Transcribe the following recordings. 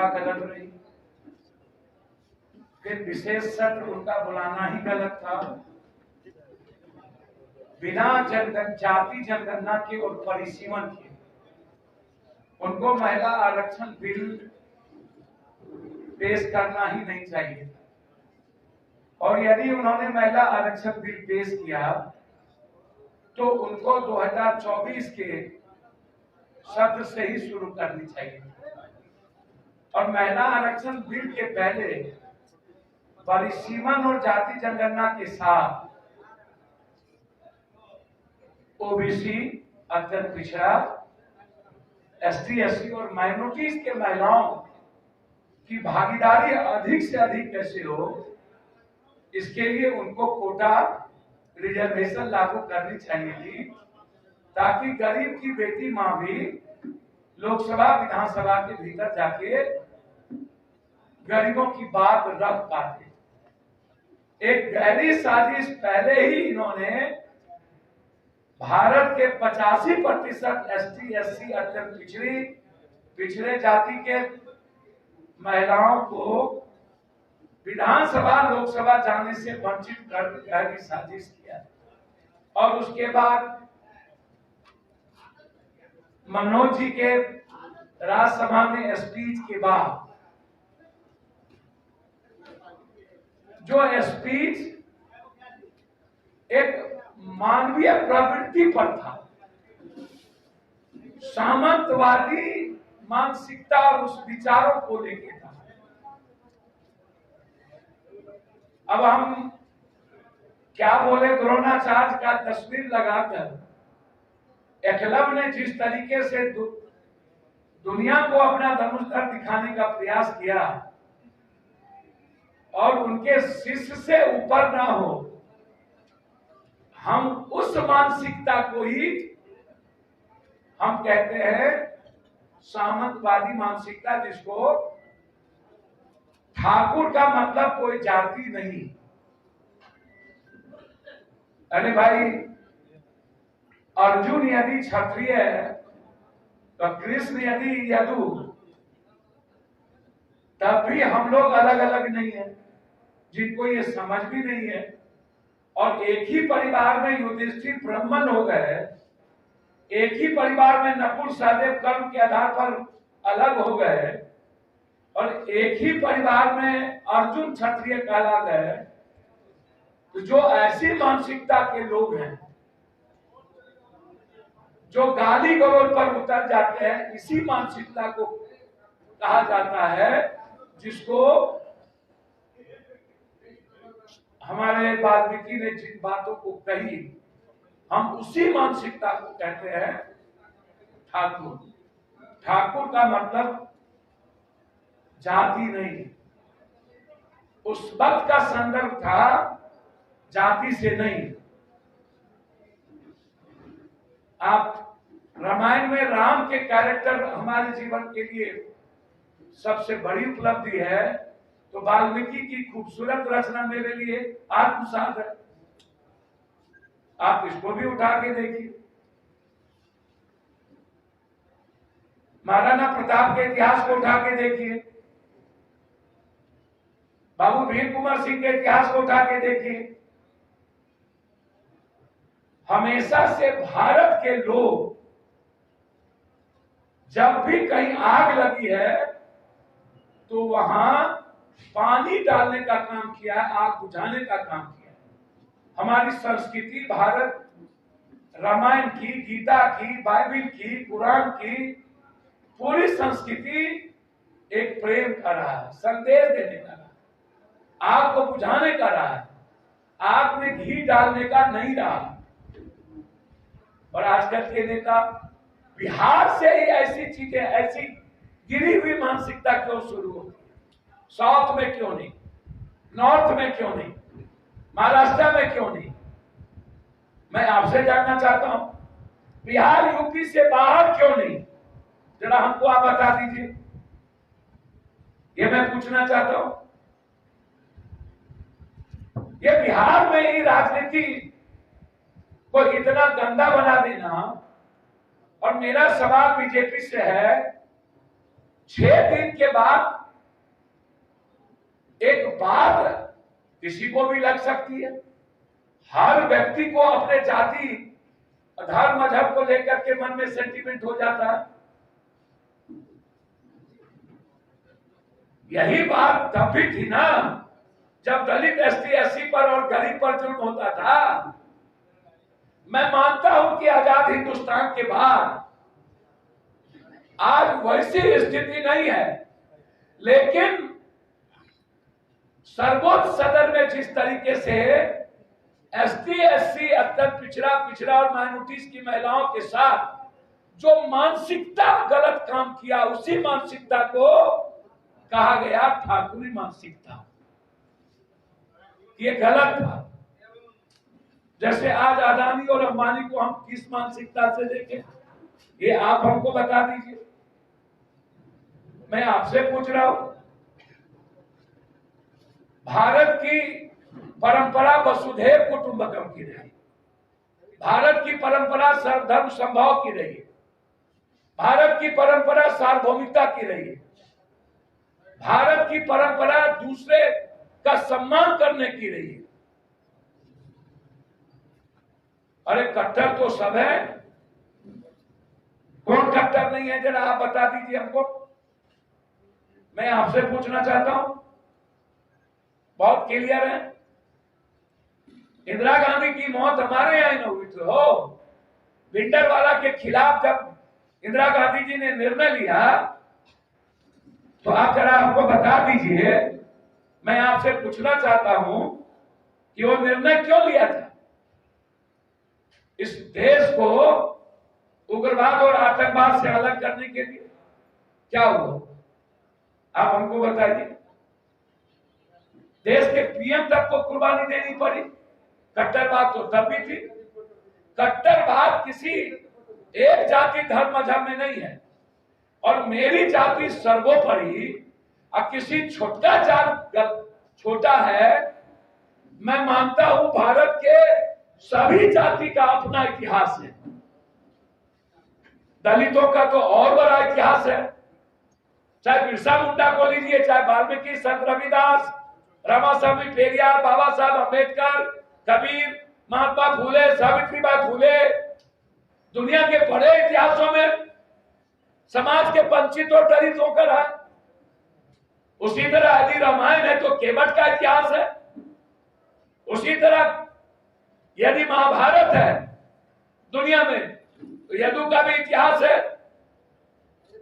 भूमिका गलत रही। फिर विशेष सत्र उनका बुलाना ही गलत था। बिना जाति जनगणना के और परिसीमन के उनको महिला आरक्षण बिल पेश करना ही नहीं चाहिए। और यदि उन्होंने महिला आरक्षण बिल पेश किया तो उनको 2024 के सत्र से ही शुरू करनी चाहिए। और महिला आरक्षण बिल के पहले परिसीमन और जाति जनगणना के साथ ओबीसी, अत्यंत पिछड़ा, एसटी, एससी और माइनॉरिटीज के महिलाओं की भागीदारी अधिक से अधिक कैसे हो, इसके लिए उनको कोटा रिजर्वेशन लागू करनी चाहिए थी, ताकि गरीब की बेटी मां भी लोकसभा विधानसभा के भीतर जाके गरीबों की बात रख पाते। एक गहरी साजिश पहले ही इन्होंने भारत के 85% एसटी, एससी, अत्यंत पिछड़े जाति के महिलाओं को विधानसभा लोकसभा जाने से वंचित कर गहरी साजिश किया। और उसके बाद मनोज जी के राज्यसभा में स्पीच के बाद जो स्पीच एक मानवीय प्रवृत्ति पर था, सामंतवादी मानसिकता और उस विचारों को लेकर था। अब हम क्या बोले, द्रोणाचार्य का तस्वीर लगाकर एकलव्य ने जिस तरीके से दुनिया को अपना धनुष दिखाने का प्रयास किया और उनके शिष्य से ऊपर ना हो, हम उस मानसिकता को ही हम कहते हैं सामंतवादी मानसिकता, जिसको ठाकुर का मतलब कोई जाति नहीं। अरे भाई, अर्जुन यदि क्षत्रिय है तो कृष्ण यदि यदु, तब भी हम लोग अलग अलग नहीं है, जिनको ये समझ भी नहीं है। और एक ही परिवार में युधिष्ठिर ब्राह्मण हो गए, एक ही परिवार में नकुल सहदेव कर्म के आधार पर अलग हो गए, और एक ही परिवार में अर्जुन क्षत्रिय कहला गए। तो जो ऐसी मानसिकता के लोग हैं, जो गाली गलौज पर उतर जाते हैं, इसी मानसिकता को कहा जाता है, जिसको हमारे वाल्मीकि ने जिन बातों को कही, हम उसी मानसिकता को कहते हैं ठाकुर। ठाकुर का मतलब जाति नहीं। उस वक्त का संदर्भ था जाति से नहीं। आप रामायण में राम के कैरेक्टर हमारे जीवन के लिए सबसे बड़ी उपलब्धि है, तो वाल्मीकि की खूबसूरत रचना मेरे लिए आत्मसात है। आप इसको भी उठा के देखिए। महाराणा प्रताप के इतिहास को उठा के देखिए, बाबू वीर कुंवर सिंह के इतिहास को उठा के देखिए। हमेशा से भारत के लोग जब भी कहीं आग लगी है तो वहां पानी डालने का काम किया, आग बुझाने का काम किया। हमारी संस्कृति, भारत रामायण की, गीता की, बाइबिल की, कुरान की पूरी संस्कृति एक प्रेम का रहा है, संदेश देने का रहा है, आग को बुझाने का रहा है, आग में घी डालने का नहीं रहा। और आजकल के नेता बिहार से ही ऐसी चीजें, ऐसी गिरी हुई मानसिकता क्यों शुरू होती है? साउथ में क्यों नहीं, नॉर्थ में क्यों नहीं, महाराष्ट्र में क्यों नहीं? मैं आपसे जानना चाहता हूं, बिहार यूपी से बाहर क्यों नहीं? जरा हमको आप बता दीजिए, ये मैं पूछना चाहता हूं। ये बिहार में ही राजनीति को इतना गंदा बना देना। और मेरा सवाल बीजेपी से है 6 दिन के बाद एक बात किसी को भी लग सकती है। हर व्यक्ति को अपने जाति धर्म मजहब को लेकर के मन में सेंटीमेंट हो जाता है। यही बात तब भी थी ना जब दलित एसटी एससी पर और गरीब पर जुल्म होता था। मैं मानता हूं कि आजाद हिंदुस्तान के बाद आज वैसी स्थिति नहीं है, लेकिन सर्वोच्च सदन में जिस तरीके से एसटी एससी अत्यंत पिछड़ा और माइनॉरिटीज की महिलाओं के साथ जो मानसिकता गलत काम किया, उसी मानसिकता को कहा गया ठाकुरी मानसिकता। ये गलत था। जैसे आज अदानी और अंबानी को हम किस मानसिकता से देखें, ये आप हमको बता दीजिए। मैं आपसे पूछ रहा हूं, भारत की परंपरा वसुधैव कुटुंबकम की रही, भारत की परंपरा सर्वधर्म समभाव की रही, भारत की परंपरा सार्वभौमिकता की रही, भारत की परंपरा दूसरे का सम्मान करने की रही है। अरे कट्टर तो सब है, कौन कट्टर नहीं है जरा आप बता दीजिए हमको। मैं आपसे पूछना चाहता हूं, बहुत क्लियर है। इंदिरा गांधी की मौत हमारे यहां न हुई तो हो, भिंडरवाला के खिलाफ जब इंदिरा गांधी जी ने निर्णय लिया तो आप जरा हमको बता दीजिए। मैं आपसे पूछना चाहता हूं कि वो निर्णय क्यों लिया था? इस देश को उग्रवाद और आतंकवाद से अलग करने के लिए। क्या हुआ आप हमको बताइए। देश के पीएम तक को कुर्बानी देनी पड़ी। कट्टरवाद तो तब भी थी। कट्टरवाद किसी एक जाति धर्म मजहब में नहीं है, और मेरी जाति सर्वोपरि। अब किसी छोटा जात छोटा है, मैं मानता हूं भारत के सभी जाति का अपना इतिहास है। दलितों का तो और बड़ा इतिहास है। चाहे बिरसा मुंडा को लीजिए, चाहे वाल्मीकि, संत रविदास, रामास्वामी पेरियार, बाबा साहब अम्बेडकर, कबीर, महात्मा फूले, सावित्रीबाई फूले। दुनिया के बड़े इतिहासों में समाज के वंचित और दलित होकर है। उसी तरह यदि रामायण है तो केवट का इतिहास है। उसी तरह यदि महाभारत है दुनिया में तो यदु का भी इतिहास है,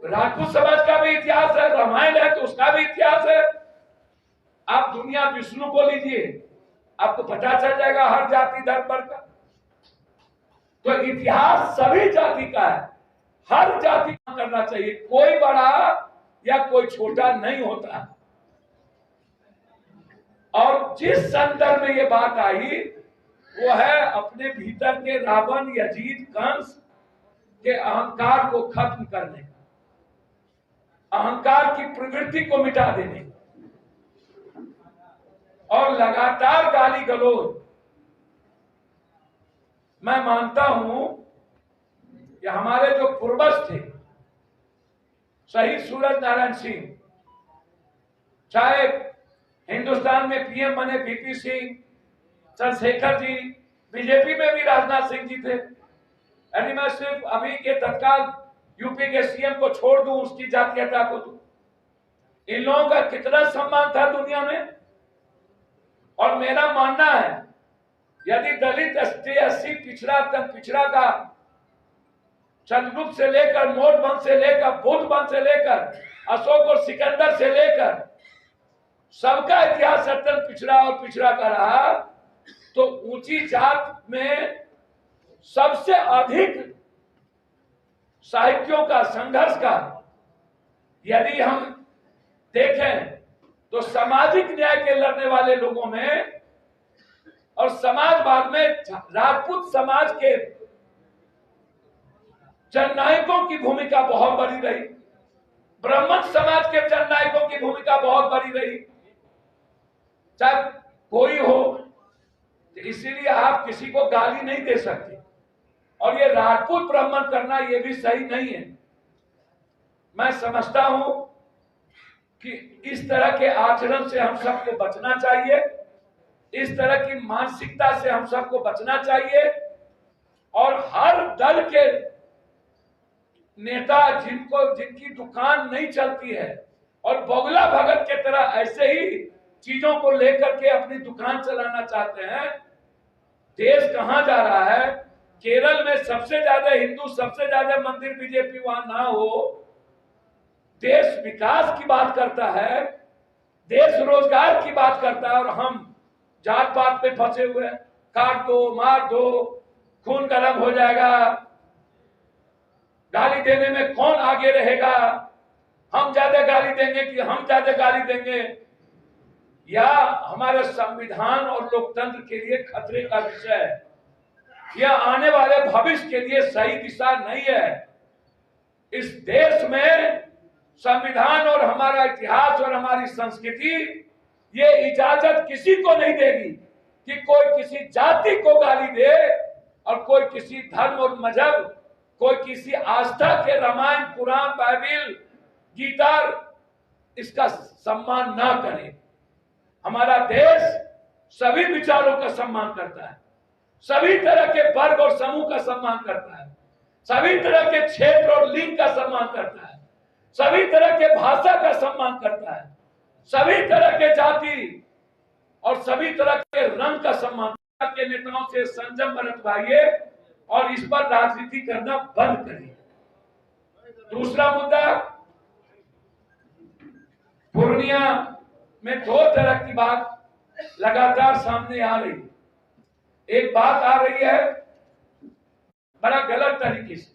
राजपूत समाज का भी इतिहास है। रामायण है तो उसका भी इतिहास है। आप दुनिया विष्णु को लीजिए, आपको पता चल जाएगा हर जाति धर्म वर्ग का। तो इतिहास सभी जाति का है, हर जाति का करना चाहिए। कोई बड़ा या कोई छोटा नहीं होता। और जिस संदर्भ में ये बात आई वो है अपने भीतर के रावण, यजीद, कंस के अहंकार को खत्म करने का, अहंकार की प्रवृत्ति को मिटा देने का। और लगातार गाली गलौज, मैं मानता हूं कि हमारे जो पूर्वज थे, शहीद सूरज नारायण सिंह, चाहे हिंदुस्तान में पीएम बने वीपी सिंह, चंद्रशेखर जी, बीजेपी में भी राजनाथ सिंह जी थे। यानी मैं सिर्फ अभी के तत्काल यूपी के सीएम को छोड़ दूं, उसकी जातीयता को दूं। इन लोगों का कितना सम्मान था दुनिया में। और मेरा मानना है यदि दलित एसटी एससी पिछड़ा का चंद्रगुप्त से लेकर, मोट वंश से लेकर, बुद्ध वंश से लेकर, अशोक और सिकंदर से लेकर सबका इतिहास अत्यंत पिछड़ा का रहा, तो ऊंची जात में सबसे अधिक साहित्यों का, संघर्ष का यदि हम देखें तो सामाजिक न्याय के लड़ने वाले लोगों में और समाजवाद में राजपूत समाज के जननायकों की भूमिका बहुत बड़ी रही। ब्राह्मण समाज के जननायकों की भूमिका बहुत बड़ी रही। चाहे कोई हो, तो इसीलिए आप किसी को गाली नहीं दे सकते। और ये राजपूत ब्राह्मण करना ये भी सही नहीं है। मैं समझता हूं कि इस तरह के आचरण से हम सबको बचना चाहिए, इस तरह की मानसिकता से हम सबको बचना चाहिए। और हर दल के नेता जिनकी दुकान नहीं चलती है और बगुला भगत के तरह ऐसे ही चीजों को लेकर के अपनी दुकान चलाना चाहते हैं, देश कहां जा रहा है। केरल में सबसे ज्यादा हिंदू, सबसे ज्यादा मंदिर बीजेपी वहां ना हो, देश विकास की बात करता है, देश रोजगार की बात करता है, और हम जात पात पे फंसे हुए हैं। काट दो, मार दो, खून गर्म हो जाएगा, गाली देने में कौन आगे रहेगा, हम ज्यादा गाली देंगे कि हम ज्यादा गाली देंगे, या हमारे संविधान और लोकतंत्र के लिए खतरे का विषय है, यह आने वाले भविष्य के लिए सही दिशा नहीं है। इस देश में संविधान और हमारा इतिहास और हमारी संस्कृति ये इजाजत किसी को नहीं देगी कि कोई किसी जाति को गाली दे और कोई किसी धर्म और मजहब, कोई किसी आस्था के रामायण, कुरान, बाइबिल, गीता इसका सम्मान ना करे। हमारा देश सभी विचारों का सम्मान करता है, सभी तरह के वर्ग और समूह का सम्मान करता है, सभी तरह के क्षेत्र और लिंग का सम्मान करता है, सभी तरह के भाषा का सम्मान करता है, सभी तरह के जाति और सभी तरह के रंग का सम्मान के नेताओं से संयम बरतवाइए और इस पर राजनीति करना बंद करिए। दूसरा मुद्दा, पूर्णिया में दो तरह की बात लगातार सामने आ रही है। एक बात आ रही है बड़ा गलत तरीके से,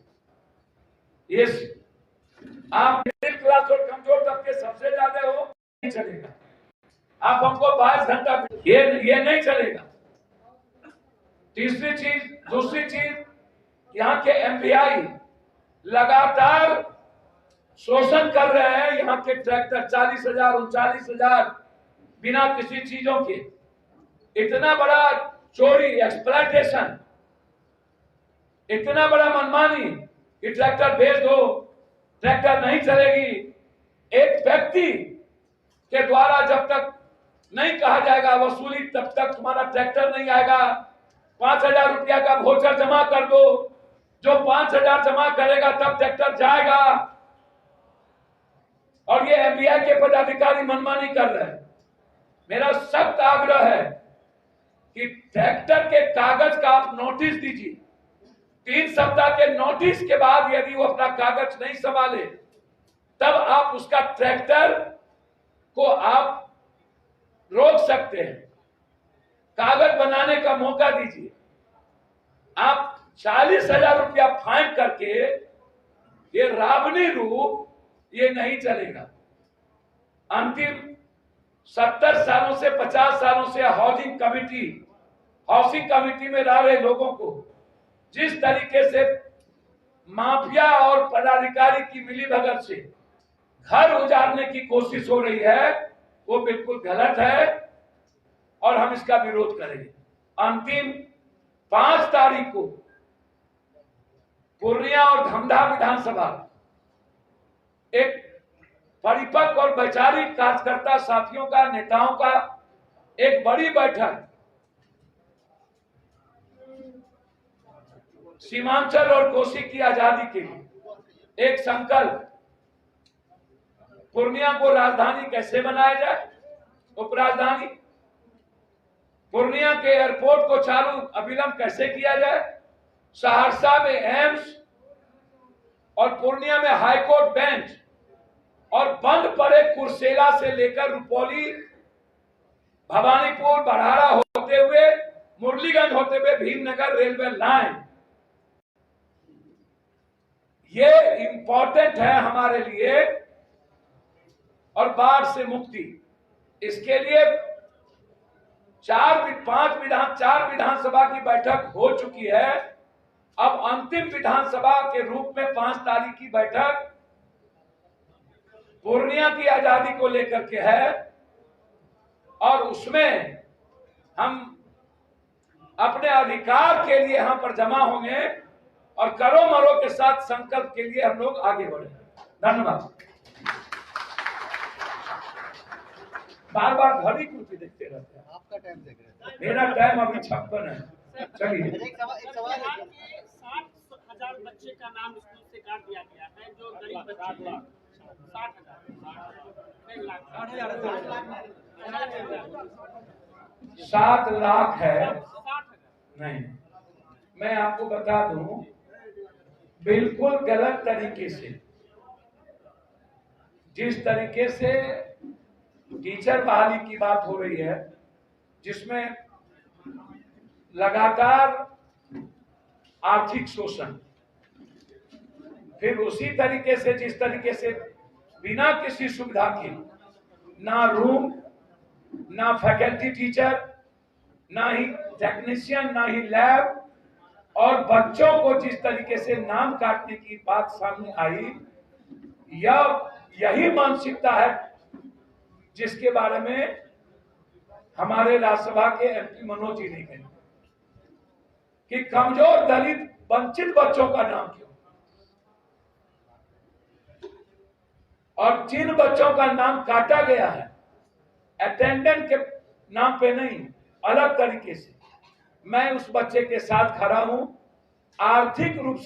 ये आप मिडिल क्लास और कमजोर तबके सबसे ज्यादा हो, नहीं चलेगा। आप हमको 22 घंटा, ये नहीं चलेगा। दूसरी चीज, यहाँ के एमपीआई लगातार शोषण कर रहे हैं। यहाँ के ट्रैक्टर 40,000, 39,000 बिना किसी चीजों के, इतना बड़ा चोरी, एक्सप्लॉयटेशन, इतना बड़ा मनमानी कि ट्रैक्टर भेज दो, ट्रैक्टर नहीं चलेगी। एक व्यक्ति के द्वारा जब तक नहीं कहा जाएगा वसूली, तब तक तुम्हारा ट्रैक्टर नहीं आएगा। 5,000 रुपया का वोचर जमा कर दो, जो 5,000 जमा करेगा तब ट्रैक्टर जाएगा। और ये एमपीआई के पदाधिकारी मनमानी कर रहे हैं। मेरा सख्त आग्रह है कि ट्रैक्टर के कागज का आप नोटिस दीजिए। 3 सप्ताह के नोटिस के बाद यदि वो अपना कागज नहीं संभाले, तब आप उसका ट्रैक्टर को आप रोक सकते हैं, कागज बनाने का मौका दीजिए। आप 40,000 रुपया फाइन करके ये रावणी रूप, ये नहीं चलेगा। अंतिम 70 सालों से 50 सालों से हाउसिंग कमिटी में रह रहे लोगों को जिस तरीके से माफिया और पदाधिकारी की मिलीभगत से घर उजाड़ने की कोशिश हो रही है, वो बिल्कुल गलत है और हम इसका विरोध करेंगे। अंतिम 5 तारीख को पूर्णिया और धमधा विधानसभा एक परिपक्व और वैचारिक कार्यकर्ता साथियों का, नेताओं का एक बड़ी बैठक सीमांचल और कोसी की आजादी के लिए एक संकल्प, पूर्णिया को राजधानी कैसे बनाया जाए, उपराजधानी, पूर्णिया के एयरपोर्ट को चालू अविलंब कैसे किया जाए, सहरसा में एम्स और पूर्णिया में हाईकोर्ट बेंच, और बंद पड़े कुर्सेला से लेकर रुपौली, भवानीपुर, बड़ारा होते हुए मुरलीगंज होते हुए भीमनगर रेलवे लाइन, ये इंपॉर्टेंट है हमारे लिए। और बाढ़ से मुक्ति, इसके लिए 4 विधानसभा की बैठक हो चुकी है। अब अंतिम विधानसभा के रूप में 5 तारीख की बैठक पूर्णिया की आजादी को लेकर के है, और उसमें हम अपने अधिकार के लिए यहां पर जमा होंगे और करो मरो के साथ संकल्प के लिए हम लोग आगे बढ़ेंगे। धन्यवाद। बार बार घड़ी कुर्सी देखते रहते हैं। आपका टाइम देख रहे हैं। मेरा टाइम अभी 56 है। चलिए, एक सवाल है। 60,000 बच्चे का नाम स्कूल से काट दिया गया है, जो गरीब बच्चे हैं। 7 लाख है 60,000। नहीं, मैं आपको बता दूं, बिल्कुल गलत तरीके से, जिस तरीके से टीचर बहाली की बात हो रही है, जिसमें लगातार आर्थिक शोषण, फिर उसी तरीके से जिस तरीके से बिना किसी सुविधा के, ना रूम, ना फैकल्टी टीचर, ना ही टेक्नीशियन, ना ही लैब, और बच्चों को जिस तरीके से नाम काटने की बात सामने आई, यही मानसिकता है जिसके बारे में हमारे राज्यसभा के एमपी मनोज जी ने कहा कि कमजोर, दलित, वंचित बच्चों का नाम क्यों, और जिन बच्चों का नाम काटा गया है अटेंडेंट के नाम पे नहीं, अलग तरीके से, मैं उस बच्चे के साथ खड़ा हूं। आर्थिक रूप से